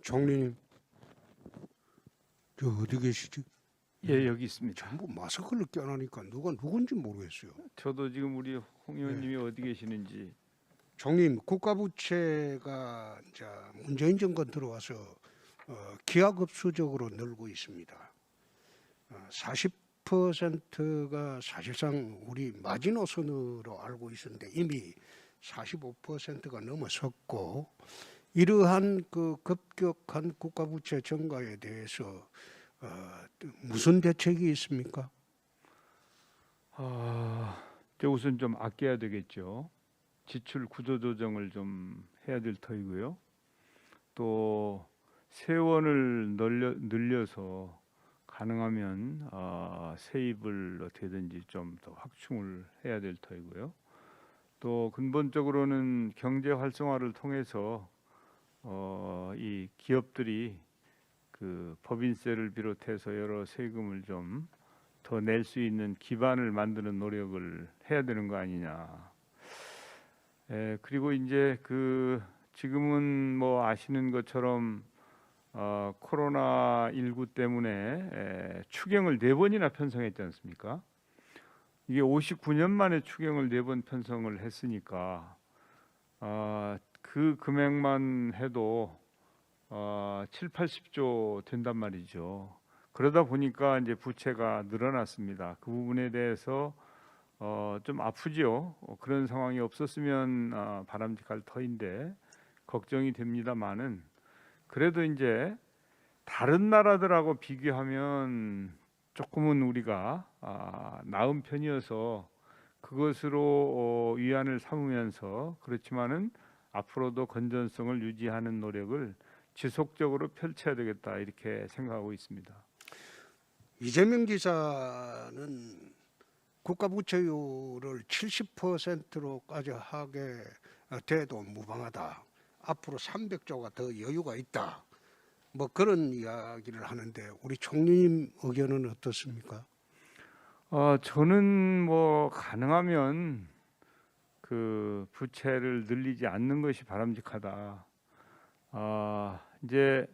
총리님, 저 어디 계시지? 예, 여기 있습니다. 전부 마스크를 껴놓으니까 누가 누군지 모르겠어요. 저도 지금 우리 홍 의원님이 어디 계시는지. 총리님, 국가부채가 이제 문재인 정권 들어와서 기하급수적으로 늘고 있습니다. 40%가 사실상 우리 마지노선으로 알고 있었는데 이미 45%가 넘어섰고, 이러한 그 급격한 국가부채 증가에 대해서 무슨 대책이 있습니까? 저 우선 좀 아껴야 되겠죠. 지출 구조 조정을 좀 해야 될 터이고요. 또 세원을 늘려서 가능하면 세입을 어떻게든지 좀 더 확충을 해야 될 터이고요. 또 근본적으로는 경제 활성화를 통해서 이 기업들이 그 법인세를 비롯해서 여러 세금을 좀 더 낼 수 있는 기반을 만드는 노력을 해야 되는 거 아니냐. 그리고 이제 그 지금은 뭐 아시는 것처럼 코로나19 때문에 추경을 4번이나 편성했지 않습니까? 이게 59년 만에 추경을 4번 편성을 했으니까 그 금액만 해도 7, 80조 된단 말이죠. 그러다 보니까 이제 부채가 늘어났습니다. 그 부분에 대해서 좀 아프죠. 그런 상황이 없었으면 바람직할 터인데 걱정이 됩니다만은, 그래도 이제 다른 나라들하고 비교하면 조금은 우리가 나은 편이어서 그것으로 위안을 삼으면서, 그렇지만은 앞으로도 건전성을 유지하는 노력을 지속적으로 펼쳐야 되겠다, 이렇게 생각하고 있습니다. 이재명 지사는 국가부채율을 70%로까지 하게 돼도 무방하다. 앞으로 300조가 더 여유가 있다. 뭐 그런 이야기를 하는데 우리 총리님 의견은 어떻습니까? 저는 뭐 가능하면 그 부채를 늘리지 않는 것이 바람직하다. 이제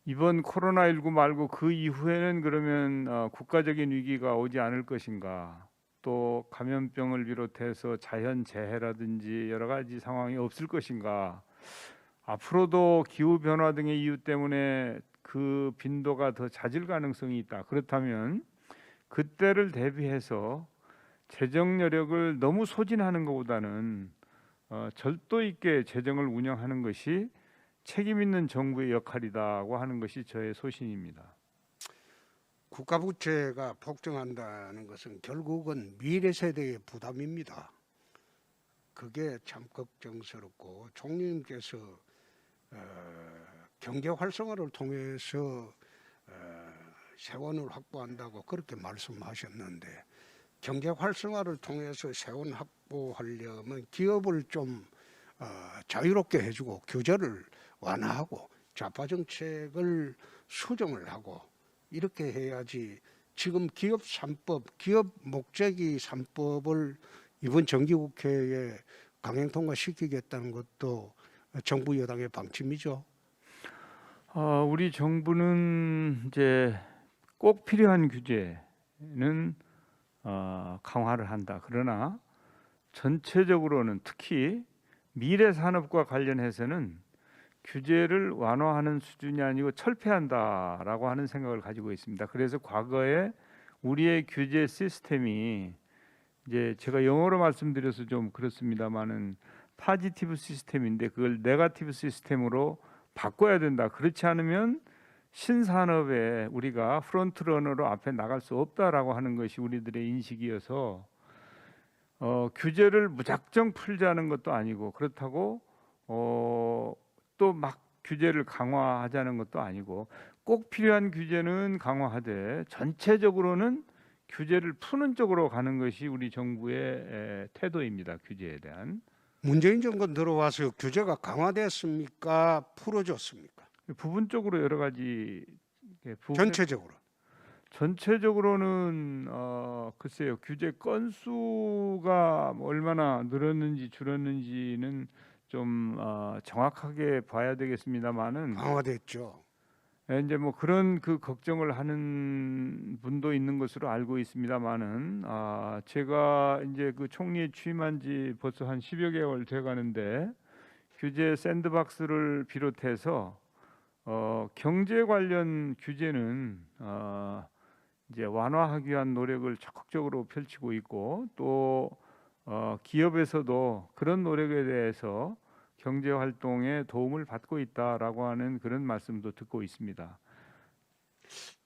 이번 코로나19 말고 그 이후에는 그러면 국가적인 위기가 오지 않을 것인가, 또 감염병을 비롯해서 자연재해라든지 여러 가지 상황이 없을 것인가, 앞으로도 기후변화 등의 이유 때문에 그 빈도가 더 잦을 가능성이 있다. 그렇다면 그때를 대비해서 재정 여력을 너무 소진하는 것보다는 절도 있게 재정을 운영하는 것이 책임 있는 정부의 역할이라고 하는 것이 저의 소신입니다. 국가부채가 폭증한다는 것은 결국은 미래 세대의 부담입니다. 그게 참 걱정스럽고, 총리님께서 경제 활성화를 통해서 세원을 확보한다고 그렇게 말씀하셨는데, 경제 활성화를 통해서 세원 확보하려면 기업을 좀 자유롭게 해주고 규제를 완화하고 좌파 정책을 수정을 하고 이렇게 해야지. 지금 기업 3법, 기업 목적이 3법을 이번 정기국회에 강행 통과시키겠다는 것도 정부 여당의 방침이죠. 우리 정부는 이제 꼭 필요한 규제는 강화를 한다. 그러나 전체적으로는 특히 미래 산업과 관련해서는 규제를 완화하는 수준이 아니고 철폐한다라고 하는 생각을 가지고 있습니다. 그래서 과거에 우리의 규제 시스템이, 이제 제가 영어로 말씀드려서 좀 그렇습니다만은 파지티브 시스템인데 그걸 네거티브 시스템으로 바꿔야 된다. 그렇지 않으면 신산업에 우리가 프론트러너로 앞에 나갈 수 없다라고 하는 것이 우리들의 인식이어서 규제를 무작정 풀자는 것도 아니고, 그렇다고 또 막 규제를 강화하자는 것도 아니고, 꼭 필요한 규제는 강화하되 전체적으로는 규제를 푸는 쪽으로 가는 것이 우리 정부의 태도입니다. 규제에 대한. 문재인 정권 들어와서 규제가 강화됐습니까? 풀어졌습니까? 부분적으로 여러 가지 전체적으로. 전체적으로는 글쎄요, 규제 건수가 얼마나 늘었는지 줄었는지는 좀 정확하게 봐야 되겠습니다만은 강화됐죠. 이제 뭐 그런 그 걱정을 하는 분도 있는 것으로 알고 있습니다만은 제가 이제 그 총리에 취임한 지 벌써 한 10여 개월 돼 가는데 규제 샌드박스를 비롯해서 경제 관련 규제는 이제 완화하기 위한 노력을 적극적으로 펼치고 있고 또 기업에서도 그런 노력에 대해서 경제 활동에 도움을 받고 있다라고 하는 그런 말씀도 듣고 있습니다.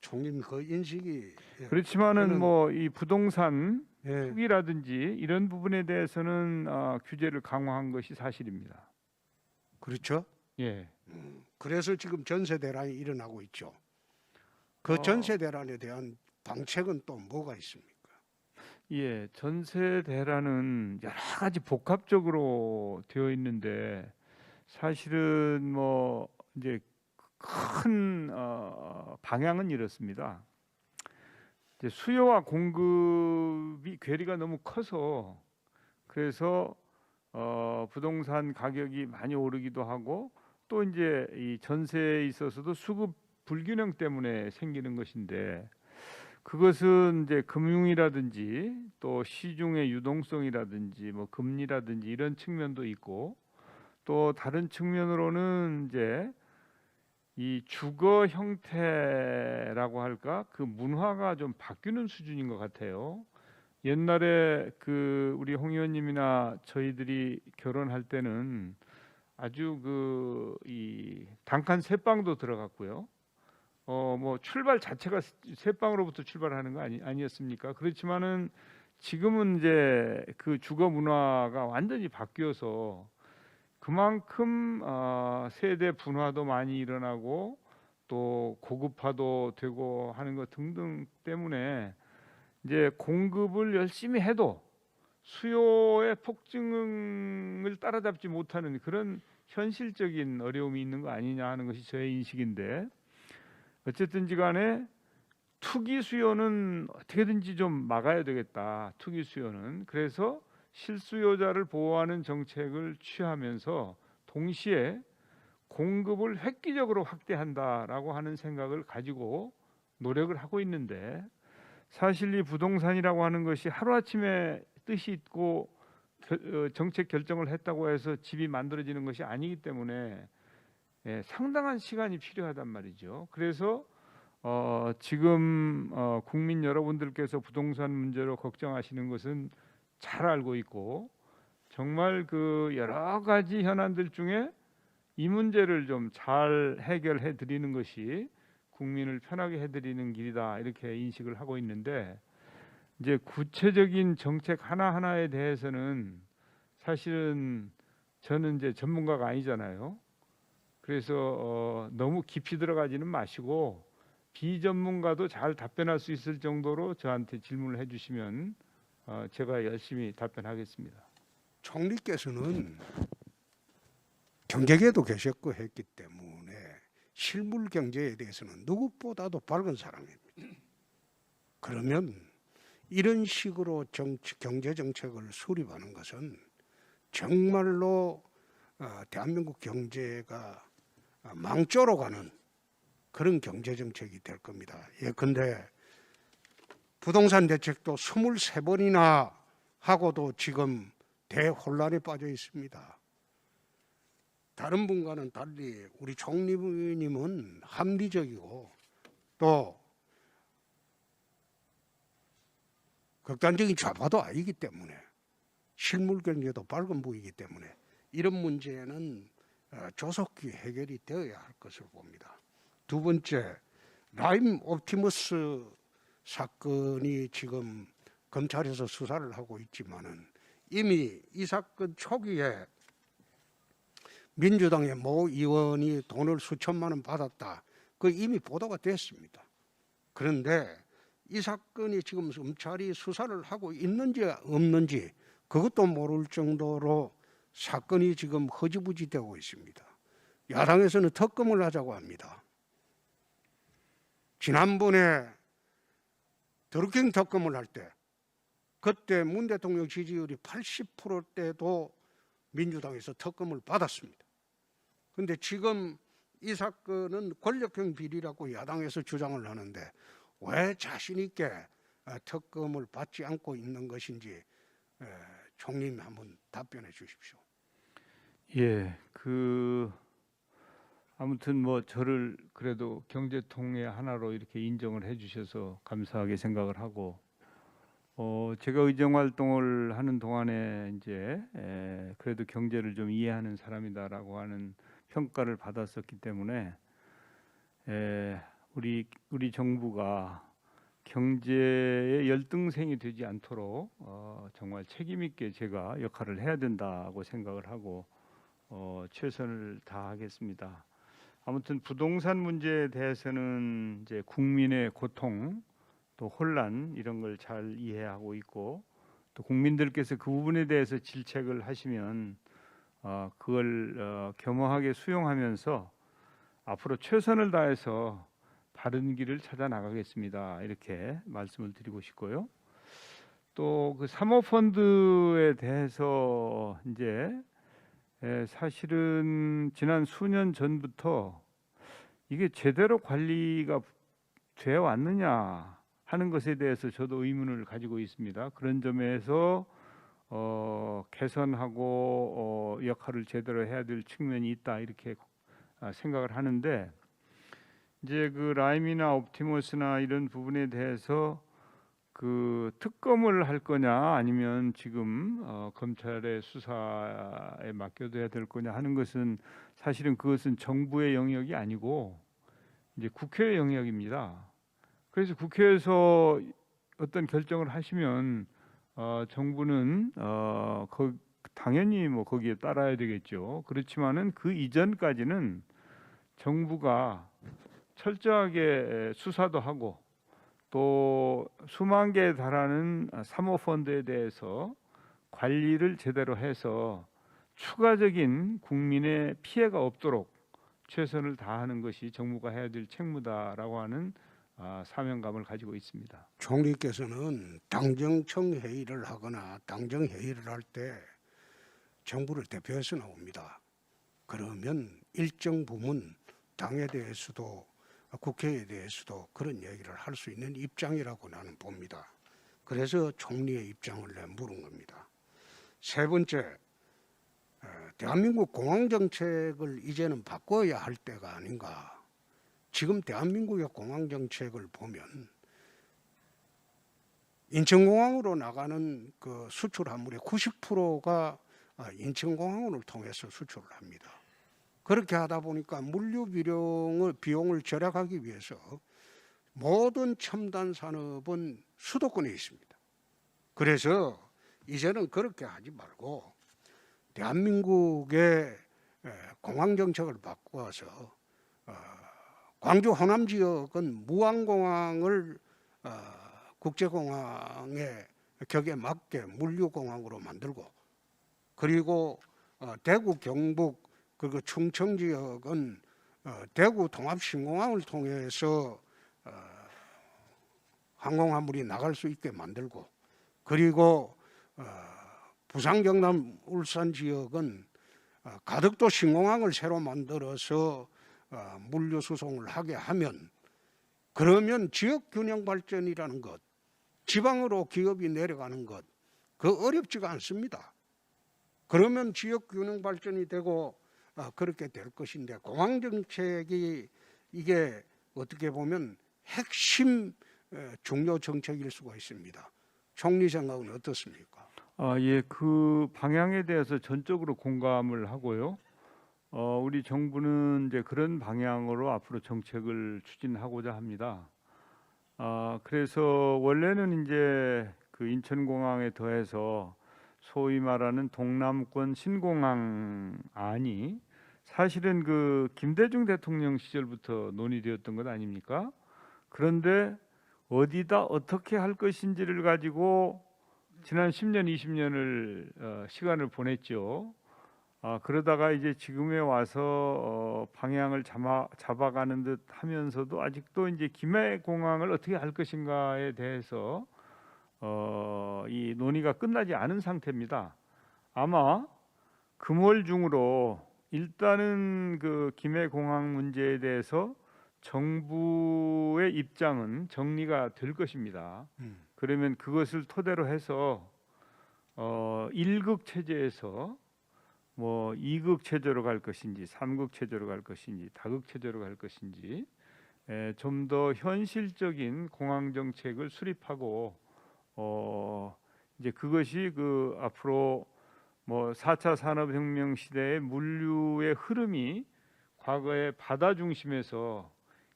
총님 그 인식이 그렇지만은 저는 뭐 이 부동산 예, 투기라든지 이런 부분에 대해서는 규제를 강화한 것이 사실입니다. 그렇죠. 예. 그래서 지금 전세 대란이 일어나고 있죠. 그 어, 전세 대란에 대한 방책은 또 뭐가 있습니까? 예, 전세 대란은 여러 가지 복합적으로 되어 있는데 사실은 뭐 이제 큰 방향은 이렇습니다. 이제 수요와 공급이 괴리가 너무 커서 그래서 부동산 가격이 많이 오르기도 하고 또 이제 이 전세에 있어서도 수급 불균형 때문에 생기는 것인데 그것은 이제 금융이라든지 또 시중의 유동성이라든지 뭐 금리라든지 이런 측면도 있고 또 다른 측면으로는 이제 이 주거 형태라고 할까 그 문화가 좀 바뀌는 수준인 것 같아요. 옛날에 그 우리 홍 의원님이나 저희들이 결혼할 때는 아주 그 이 단칸 새방도 들어갔고요. 뭐 출발 자체가 새방으로부터 출발하는 거 아니었습니까? 그렇지만은 지금은 이제 그 주거 문화가 완전히 바뀌어서 그만큼 세대 분화도 많이 일어나고 또 고급화도 되고 하는 것 등등 때문에 이제 공급을 열심히 해도 수요의 폭증을 따라잡지 못하는 그런 현실적인 어려움이 있는 거 아니냐 하는 것이 저의 인식인데 어쨌든지 간에 투기 수요는 어떻게든지 좀 막아야 되겠다. 투기 수요는. 그래서 실수요자를 보호하는 정책을 취하면서 동시에 공급을 획기적으로 확대한다라고 하는 생각을 가지고 노력을 하고 있는데 사실 이 부동산이라고 하는 것이 하루아침에 뜻이 있고 정책 결정을 했다고 해서 집이 만들어지는 것이 아니기 때문에 상당한 시간이 필요하단 말이죠. 그래서 지금 국민 여러분들께서 부동산 문제로 걱정하시는 것은 잘 알고 있고 정말 그 여러 가지 현안들 중에 이 문제를 좀 잘 해결해 드리는 것이 국민을 편하게 해드리는 길이다 이렇게 인식을 하고 있는데 이제 구체적인 정책 하나하나에 대해서는 사실은 저는 이제 전문가가 아니잖아요. 그래서 너무 깊이 들어가지는 마시고 비전문가도 잘 답변할 수 있을 정도로 저한테 질문을 해주시면 제가 열심히 답변하겠습니다. 총리께서는 경제계도 계셨고 했기 때문에 실물 경제에 대해서는 누구보다도 밝은 사람입니다. 그러면 이런 식으로 경제 정책을 수립하는 것은 정말로 대한민국 경제가 망조로 가는 그런 경제 정책이 될 겁니다. 예컨대 부동산 대책도 23번이나 하고도 지금 대혼란에 빠져 있습니다. 다른 분과는 달리 우리 총리님은 합리적이고 또 극단적인 좌파도 아니기 때문에 실물 경제도 밝은 분이기 때문에 이런 문제는 조속히 해결이 되어야 할 것으로 봅니다. 두 번째, 라임 옵티머스 사건이 지금 검찰에서 수사를 하고 있지만은 이미 이 사건 초기에 민주당의 모 의원이 돈을 수천만 원 받았다. 그 이미 보도가 됐습니다. 그런데 이 사건이 지금 검찰이 수사를 하고 있는지 없는지 그것도 모를 정도로 사건이 지금 허지부지 되고 있습니다. 야당에서는 특검을 하자고 합니다. 지난번에 드루킹 특검을 할 때 그때 문 대통령 지지율이 80%대도 민주당에서 특검을 받았습니다. 근데 지금 이 사건은 권력형 비리라고 야당에서 주장을 하는데 왜 자신 있게 특검을 받지 않고 있는 것인지 총리님 한번 답변해 주십시오. 예, 아무튼 뭐 저를 그래도 경제통의 하나로 이렇게 인정을 해주셔서 감사하게 생각을 하고, 제가 의정 활동을 하는 동안에 이제 그래도 경제를 좀 이해하는 사람이다라고 하는 평가를 받았었기 때문에 우리 정부가 경제의 열등생이 되지 않도록 정말 책임 있게 제가 역할을 해야 된다고 생각을 하고 최선을 다하겠습니다. 아무튼 부동산 문제에 대해서는 이제 국민의 고통 또 혼란 이런 걸 잘 이해하고 있고, 또 국민들께서 그 부분에 대해서 질책을 하시면 그걸 겸허하게 수용하면서 앞으로 최선을 다해서 바른 길을 찾아 나가겠습니다. 이렇게 말씀을 드리고 싶고요. 또 그 사모펀드에 대해서 이제 사실은 지난 수년 전부터 이게 제대로 관리가 되어 왔느냐 하는 것에 대해서 저도 의문을 가지고 있습니다. 그런 점에서 개선하고 역할을 제대로 해야 될 측면이 있다 이렇게 생각을 하는데, 이제 그 라임이나 옵티머스나 이런 부분에 대해서 그 특검을 할 거냐 아니면 지금 검찰의 수사에 맡겨둬야 될 거냐 하는 것은 사실은 그것은 정부의 영역이 아니고 이제 국회의 영역입니다. 그래서 국회에서 어떤 결정을 하시면 정부는 당연히 뭐 거기에 따라야 되겠죠. 그렇지만은 그 이전까지는 정부가 철저하게 수사도 하고 또 수만 개에 달하는 사모펀드에 대해서 관리를 제대로 해서 추가적인 국민의 피해가 없도록 최선을 다하는 것이 정부가 해야 될 책무다라고 하는 사명감을 가지고 있습니다. 총리께서는 당정청 회의를 하거나 당정 회의를 할 때 정부를 대표해서 나옵니다. 그러면 일정 부분 당에 대해서도 국회에 대해서도 그런 얘기를 할 수 있는 입장이라고 나는 봅니다. 그래서 총리의 입장을 물은 겁니다. 세 번째, 대한민국 공항정책을 이제는 바꿔야 할 때가 아닌가. 지금 대한민국의 공항정책을 보면 인천공항으로 나가는 그 수출 화물의 90%가 인천공항을 통해서 수출을 합니다. 그렇게 하다 보니까 물류 비용을 절약하기 위해서 모든 첨단 산업은 수도권에 있습니다. 그래서 이제는 그렇게 하지 말고 대한민국의 공항 정책을 바꿔서 광주 호남 지역은 무안공항을 국제공항의 격에 맞게 물류공항으로 만들고, 그리고 대구 경북 그리고 충청 지역은 대구 통합신공항을 통해서 항공화물이 나갈 수 있게 만들고, 그리고 부산 경남 울산 지역은 가덕도 신공항을 새로 만들어서 물류 수송을 하게 하면, 그러면 지역 균형 발전이라는 것, 지방으로 기업이 내려가는 것, 그 어렵지가 않습니다. 그러면 지역 균형 발전이 되고 그렇게 될 것인데, 공항 정책이 이게 어떻게 보면 핵심 중요 정책일 수가 있습니다. 총리 생각은 어떻습니까? 예, 그 방향에 대해서 전적으로 공감을 하고요. 우리 정부는 이제 그런 방향으로 앞으로 정책을 추진하고자 합니다. 그래서 원래는 이제 그 인천공항에 더해서 소위 말하는 동남권 신공항안이 사실은 그 김대중 대통령 시절부터 논의되었던 것 아닙니까? 그런데 어디다 어떻게 할 것인지를 가지고 지난 10년, 20년을 시간을 보냈죠. 그러다가 이제 지금에 와서 방향을 잡아가는 듯 하면서도 아직도 이제 김해공항을 어떻게 할 것인가에 대해서 이 논의가 끝나지 않은 상태입니다. 아마 금월 중으로 일단은 그 김해공항 문제에 대해서 정부의 입장은 정리가 될 것입니다. 그러면 그것을 토대로 해서 1극 체제에서 뭐 2극 체제로 갈 것인지 3극 체제로 갈 것인지 다극 체제로 갈 것인지 좀 더 현실적인 공항 정책을 수립하고 이제 그것이 그 앞으로 뭐 4차 산업혁명 시대의 물류의 흐름이 과거에 바다 중심에서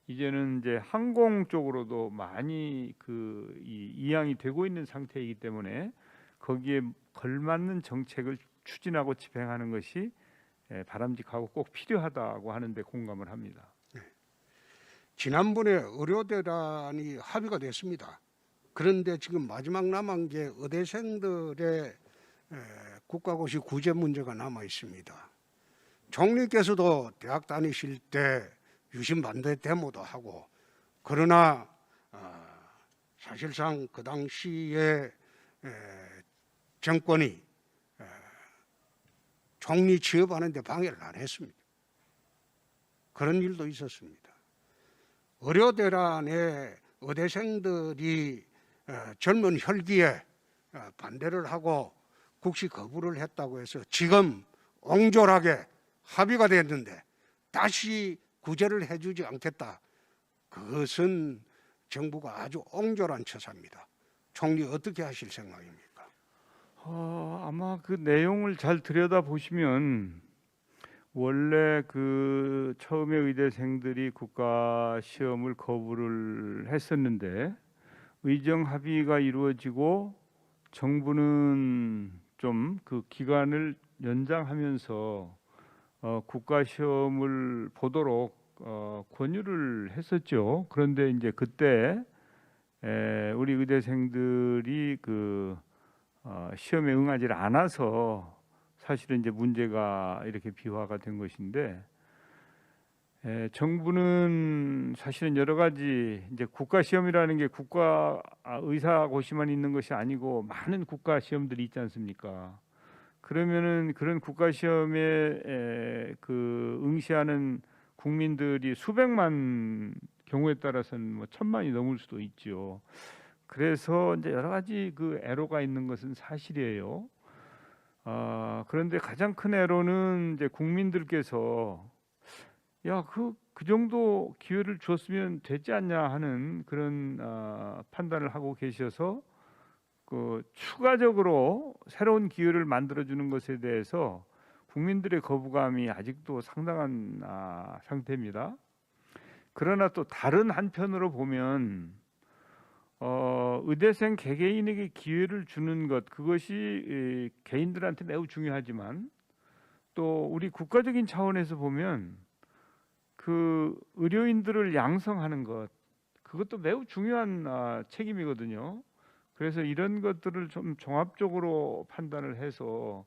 이제는 이제 항공 쪽으로도 많이 그 이양이 되고 있는 상태이기 때문에 거기에 걸맞는 정책을 추진하고 집행하는 것이 바람직하고 꼭 필요하다고 하는데 공감을 합니다. 지난번에 의료대란이 합의가 됐습니다. 그런데 지금 마지막 남은 게 의대생들의 국가고시 구제 문제가 남아 있습니다. 총리께서도 대학 다니실 때 유신 반대 데모도 하고, 그러나 사실상 그 당시에 정권이 총리 취업하는데 방해를 안 했습니다. 그런 일도 있었습니다. 의료대란에 의대생들이 젊은 혈기에 반대를 하고 국시 거부를 했다고 해서 지금 옹졸하게 합의가 됐는데 다시 구제를 해주지 않겠다. 그것은 정부가 아주 옹졸한 처사입니다. 총리 어떻게 하실 생각입니까? 아마 그 내용을 잘 들여다 보시면 원래 그 처음에 의대생들이 국가 시험을 거부를 했었는데 의정 합의가 이루어지고 정부는 좀 그 기간을 연장하면서 국가 시험을 보도록 권유를 했었죠. 그런데 이제 그때 우리 의대생들이 그 시험에 응하지 않아서 사실은 이제 문제가 이렇게 비화가 된 것인데 정부는 사실은 여러 가지 이제 국가 시험이라는 게 국가 의사고시만 있는 것이 아니고 많은 국가 시험들이 있지 않습니까? 그러면은 그런 국가 시험에 그 응시하는 국민들이 수백만 경우에 따라서는 뭐 천만이 넘을 수도 있죠. 그래서 이제 여러 가지 그 애로가 있는 것은 사실이에요. 그런데 가장 큰 애로는 이제 국민들께서 그 정도 기회를 줬으면 되지 않냐 하는 그런 판단을 하고 계셔서 그 추가적으로 새로운 기회를 만들어주는 것에 대해서 국민들의 거부감이 아직도 상당한 상태입니다. 그러나 또 다른 한편으로 보면 의대생 개개인에게 기회를 주는 것, 그것이 개인들한테 매우 중요하지만 또 우리 국가적인 차원에서 보면 그 의료인들을 양성하는 것, 그것도 매우 중요한 책임이거든요. 그래서 이런 것들을 좀 종합적으로 판단을 해서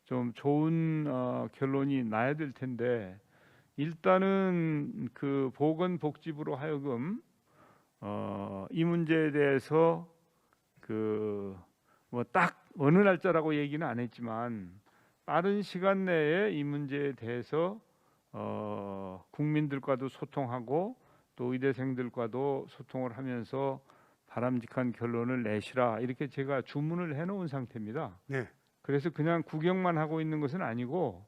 좀 좋은 결론이 나야 될 텐데, 일단은 그 보건복지부로 하여금 이 문제에 대해서 그 뭐 딱 어느 날짜라고 얘기는 안 했지만 빠른 시간 내에 이 문제에 대해서 국민들과도 소통하고 또 의대생들과도 소통을 하면서 바람직한 결론을 내시라, 이렇게 제가 주문을 해놓은 상태입니다. 네. 그래서 그냥 구경만 하고 있는 것은 아니고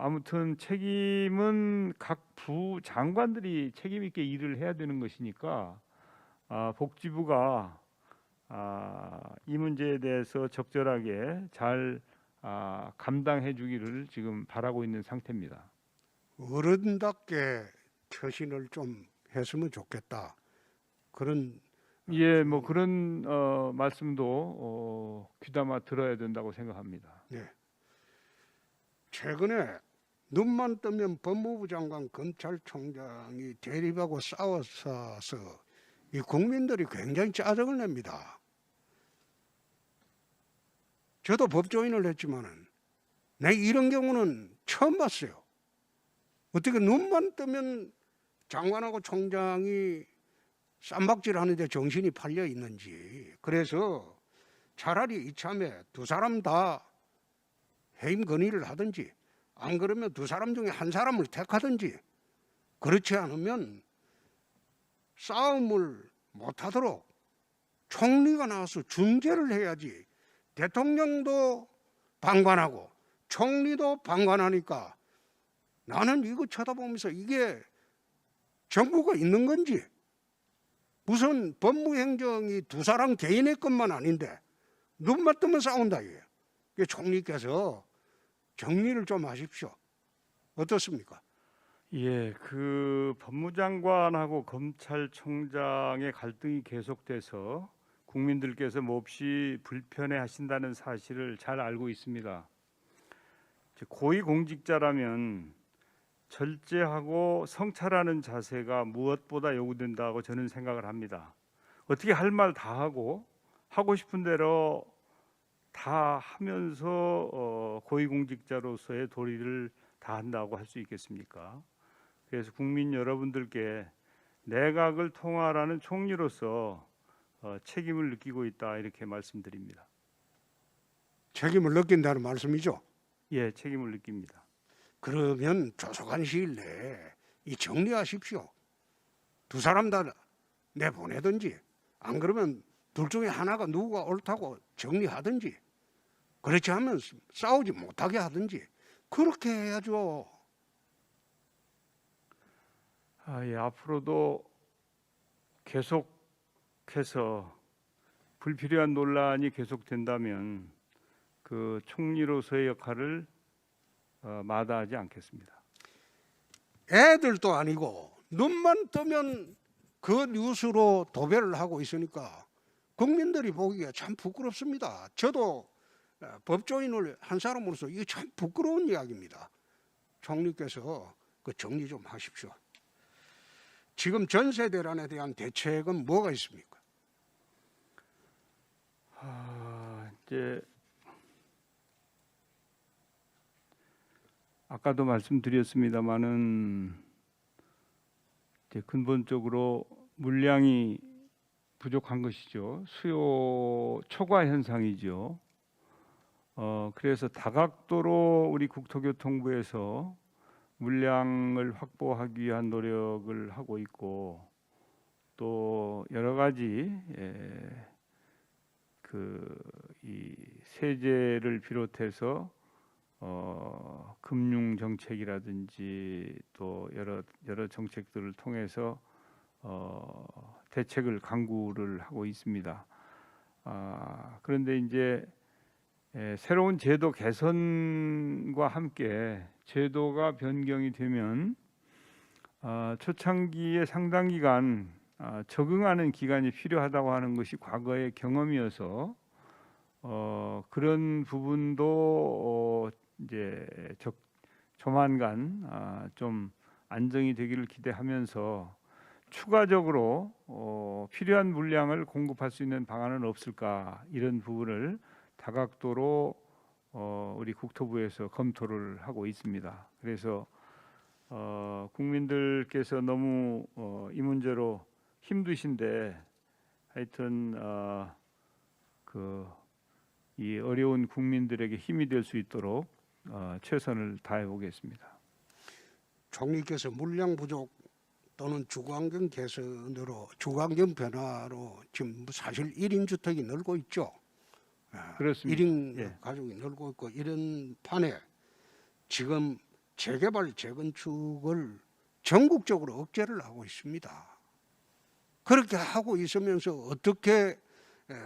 아무튼 책임은 각 부 장관들이 책임 있게 일을 해야 되는 것이니까 복지부가 이 문제에 대해서 적절하게 잘 감당해 주기를 지금 바라고 있는 상태입니다. 어른답게 처신을 좀 했으면 좋겠다. 그런 뭐 그런 말씀도 귀담아 들어야 된다고 생각합니다. 네. 최근에 눈만 뜨면 법무부 장관, 검찰총장이 대립하고 싸워서 이 국민들이 굉장히 짜증을 냅니다. 저도 법조인을 했지만은 내 이런 경우는 처음 봤어요. 어떻게 눈만 뜨면 장관하고 총장이 쌈박질하는데 정신이 팔려 있는지. 그래서 차라리 이참에 두 사람 다 해임 건의를 하든지 안 그러면 두 사람 중에 한 사람을 택하든지 그렇지 않으면 싸움을 못하도록 총리가 나와서 중재를 해야지. 대통령도 방관하고 총리도 방관하니까 나는 이거 쳐다보면서 이게 정부가 있는 건지 무슨 법무행정이 두 사람 개인의 것만 아닌데 눈만 뜨면 싸운다 이게. 총리께서 정리를 좀 하십시오. 어떻습니까? 예, 그 법무장관하고 검찰총장의 갈등이 계속돼서 국민들께서 몹시 불편해하신다는 사실을 잘 알고 있습니다. 고위공직자라면 절제하고 성찰하는 자세가 무엇보다 요구된다고 저는 생각을 합니다. 어떻게 할 말 다 하고 하고 싶은 대로 다 하면서 고위공직자로서의 도리를 다 한다고 할 수 있겠습니까? 그래서 국민 여러분들께 내각을 통할하는 총리로서 책임을 느끼고 있다 이렇게 말씀드립니다. 책임을 느낀다는 말씀이죠. 예, 책임을 느낍니다. 그러면 조속한 시일 내에 이 정리하십시오. 두 사람 다 내보내든지 안 그러면 둘 중에 하나가 누구가 옳다고 정리하든지 그렇지 않으면 싸우지 못하게 하든지 그렇게 해야죠. 예, 앞으로도 계속해서 불필요한 논란이 계속된다면 그 총리로서의 역할을 마다하지 않겠습니다. 애들도 아니고 눈만 뜨면 그 뉴스로 도배를 하고 있으니까 국민들이 보기에 참 부끄럽습니다. 저도 법조인을 한 사람으로서 이게 참 부끄러운 이야기입니다. 총리께서 그 정리 좀 하십시오. 지금 전세 대란에 대한 대책은 뭐가 있습니까? 이제 아까도 말씀드렸습니다마는 이제 근본적으로 물량이 부족한 것이죠. 수요 초과 현상이죠. 그래서 다각도로 우리 국토교통부에서 물량을 확보하기 위한 노력을 하고 있고 또 여러 가지 이 세제를 비롯해서 금융 정책이라든지 또 여러 정책들을 통해서 대책을 강구를 하고 있습니다. 그런데 이제 새로운 제도 개선과 함께 제도가 변경이 되면 초창기에 상당 기간 적응하는 기간이 필요하다고 하는 것이 과거의 경험이어서 그런 부분도 이제 조만간 좀 안정이 되기를 기대하면서 추가적으로 필요한 물량을 공급할 수 있는 방안은 없을까 이런 부분을 다각도로 우리 국토부에서 검토를 하고 있습니다. 그래서 국민들께서 너무 이 문제로 힘드신데 하여튼 이 어려운 국민들에게 힘이 될 수 있도록 최선을 다해 보겠습니다. 총리께서 물량 부족 또는 주거환경 개선으로 주거환경 변화로 지금 사실 1인 주택이 늘고 있죠. 그렇습니다. 1인 예. 가족이 늘고 있고 이런 판에 지금 재개발 재건축을 전국적으로 억제를 하고 있습니다. 그렇게 하고 있으면서 어떻게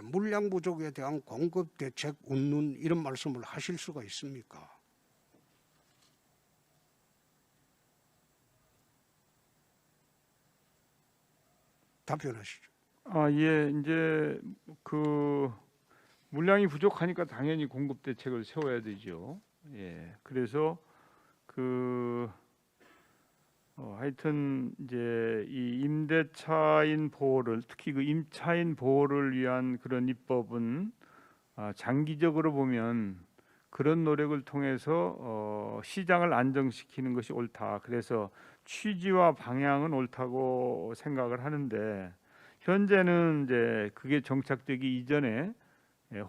물량 부족에 대한 공급 대책 운운 이런 말씀을 하실 수가 있습니까? 답변하시죠. 예, 이제 물량이 부족하니까 당연히 공급 대책을 세워야 되죠. 예, 그래서 하여튼 이제 이 임대차인 보호를 특히 그 임차인 보호를 위한 그런 입법은 장기적으로 보면 그런 노력을 통해서 시장을 안정시키는 것이 옳다. 그래서 취지와 방향은 옳다고 생각을 하는데 현재는 이제 그게 정착되기 이전에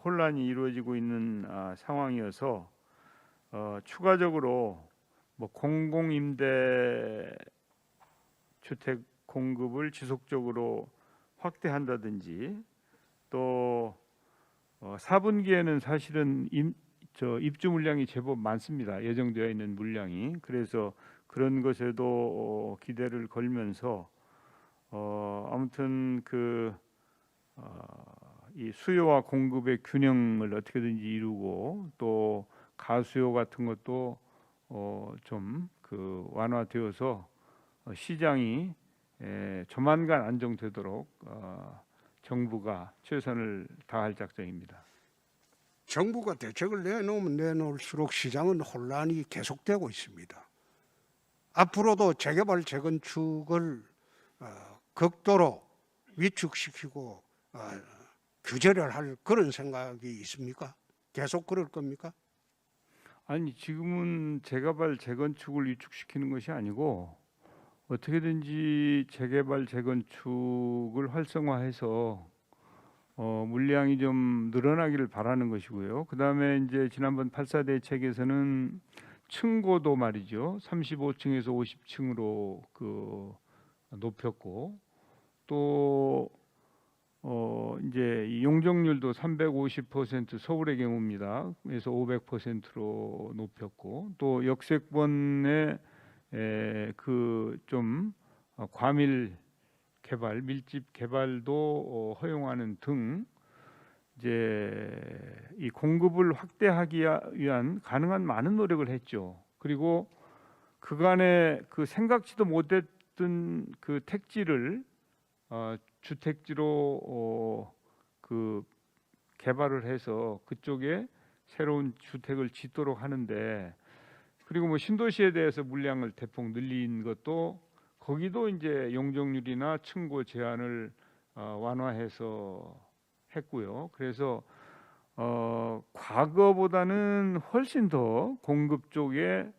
혼란이 이루어지고 있는 상황이어서 추가적으로 뭐 공공임대 주택 공급을 지속적으로 확대한다든지 또 4분기에는 사실은 입주 물량이 제법 많습니다. 예정되어 있는 물량이. 그래서 그런 것에도 기대를 걸면서 아무튼 이 수요와 공급의 균형을 어떻게든지 이루고 또 가수요 같은 것도 좀 완화되어서 시장이 조만간 안정되도록 정부가 최선을 다할 작정입니다. 정부가 대책을 내놓으면 내놓을수록 시장은 혼란이 계속되고 있습니다. 앞으로도 재개발 재건축을 극도로 위축시키고 규제를 할 그런 생각이 있습니까? 계속 그럴 겁니까? 아니 지금은 재개발 재건축을 위축시키는 것이 아니고 어떻게든지 재개발 재건축을 활성화해서 물량이 좀 늘어나기를 바라는 것이고요. 그다음에 이제 지난번 8.4 대책에서는 층고도 말이죠. 35층에서 50층으로 높였고 또 이제 이 용적률도 350% 서울의 경우입니다. 그래서 500%로 높였고 또 역세권의 좀 과밀 개발, 밀집 개발도 허용하는 등 이제 이 공급을 확대하기 위한 가능한 많은 노력을 했죠. 그리고 그간에 생각지도 못했던 택지를 주택지로 개발을 해서 그쪽에 새로운 주택을 짓도록 하는데 그리고 뭐 신도시에 대해서 물량을 대폭 늘린 것도 거기도 이제 용적률이나 층고 제한을 완화해서 했고요. 그래서 과거보다는 훨씬 더 공급 쪽에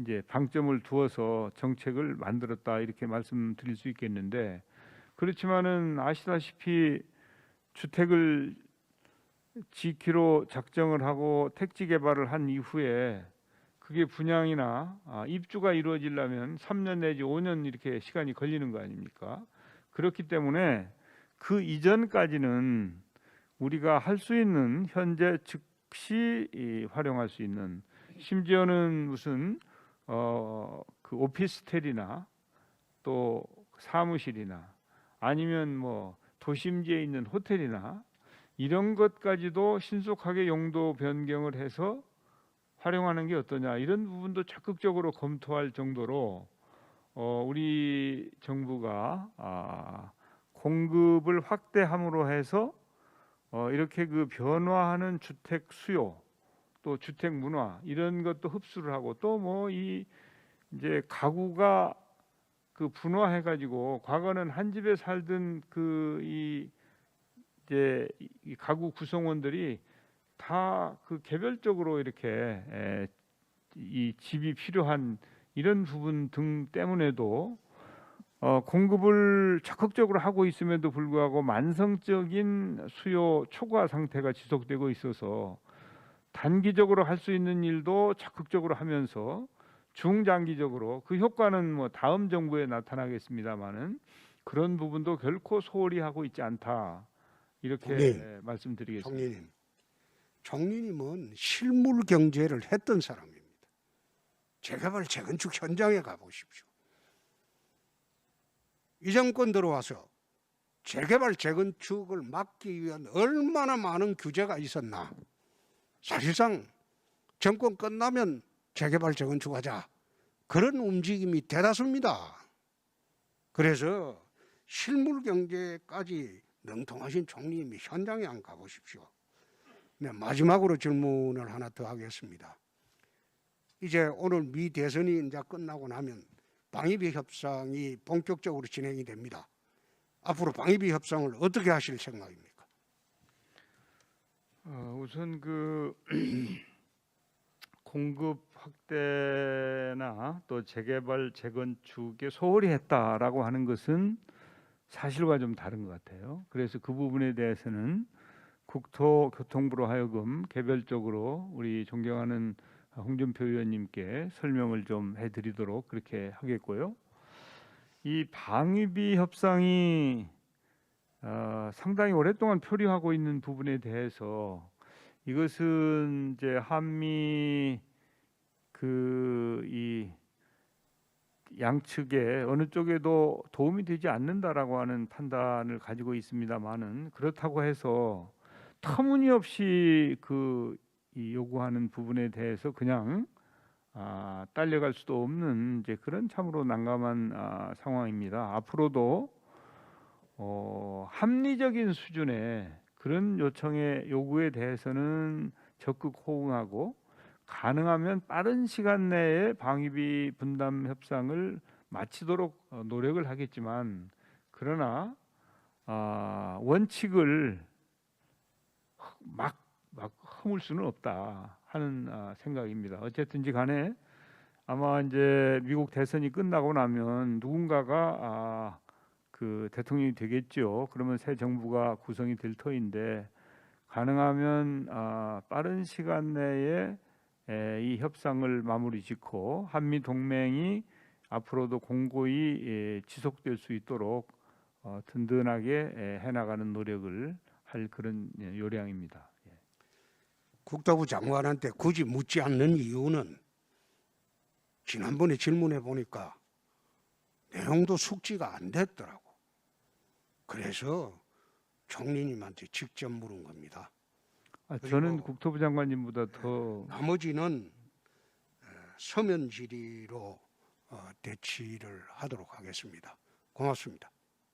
이제 방점을 두어서 정책을 만들었다 이렇게 말씀드릴 수 있겠는데 그렇지만은 아시다시피 주택을 지키로 작정을 하고 택지 개발을 한 이후에 그게 분양이나 입주가 이루어지려면 3년 내지 5년 이렇게 시간이 걸리는 거 아닙니까? 그렇기 때문에 그 이전까지는 우리가 할 수 있는 현재 즉시 활용할 수 있는 심지어는 무슨 오피스텔이나 또 사무실이나 아니면 뭐 도심지에 있는 호텔이나 이런 것까지도 신속하게 용도 변경을 해서 활용하는 게 어떠냐 이런 부분도 적극적으로 검토할 정도로 우리 정부가 공급을 확대함으로 해서 이렇게 변화하는 주택 수요 또 주택 문화 이런 것도 흡수를 하고 또 뭐 이제 가구가 분화해 가지고 과거는 한 집에 살던 이제 이 가구 구성원들이 다 개별적으로 이렇게 이 집이 필요한 이런 부분 등 때문에도 공급을 적극적으로 하고 있음에도 불구하고 만성적인 수요 초과 상태가 지속되고 있어서 단기적으로 할 수 있는 일도 적극적으로 하면서 중장기적으로 그 효과는 뭐 다음 정부에 나타나겠습니다만은 그런 부분도 결코 소홀히 하고 있지 않다 이렇게 총리님, 말씀드리겠습니다. 총리님은 실물 경제를 했던 사람입니다. 재개발 재건축 현장에 가보십시오. 이 정권 들어와서 재개발 재건축을 막기 위한 얼마나 많은 규제가 있었나. 사실상 정권 끝나면 재개발 재건축하자 그런 움직임이 대다수입니다. 그래서 실물 경제까지 능통하신 총리님이 현장에 안 가보십시오. 네, 마지막으로 질문을 하나 더 하겠습니다. 이제 오늘 미 대선이 이제 끝나고 나면 방위비 협상이 본격적으로 진행이 됩니다. 앞으로 방위비 협상을 어떻게 하실 생각입니까? 우선 공급 확대나 또 재개발 재건축에 소홀히 했다라고 하는 것은 사실과 좀 다른 것 같아요. 그래서 그 부분에 대해서는 국토교통부로 하여금 개별적으로 우리 존경하는 홍준표 의원님께 설명을 좀 해드리도록 그렇게 하겠고요. 이 방위비 협상이 상당히 오랫동안 표류하고 있는 부분에 대해서 이것은 이제 한미 이 양측에 어느 쪽에도 도움이 되지 않는다라고 하는 판단을 가지고 있습니다만은 그렇다고 해서 터무니없이 이 요구하는 부분에 대해서 그냥 딸려갈 수도 없는 이제 그런 참으로 난감한 상황입니다. 앞으로도 합리적인 수준의 그런 요구에 대해서는 적극 호응하고 가능하면 빠른 시간 내에 방위비 분담 협상을 마치도록 노력을 하겠지만 그러나 원칙을 막 허물 수는 없다 하는 생각입니다. 어쨌든지 간에 아마 이제 미국 대선이 끝나고 나면 누군가가 그 대통령이 되겠죠. 그러면 새 정부가 구성이 될 터인데 가능하면 빠른 시간 내에 이 협상을 마무리 짓고 한미 동맹이 앞으로도 공고히 지속될 수 있도록 든든하게 해나가는 노력을 할 그런 요량입니다. 국토부 장관한테 굳이 묻지 않는 이유는 지난번에 질문해 보니까 내용도 숙지가 안 됐더라고. 그래서 총리님한테 직접 물은 겁니다. 저는 국토부 장관님보다 더 나머지는 서면 질의로 대치를 하도록 하겠습니다. 고맙습니다.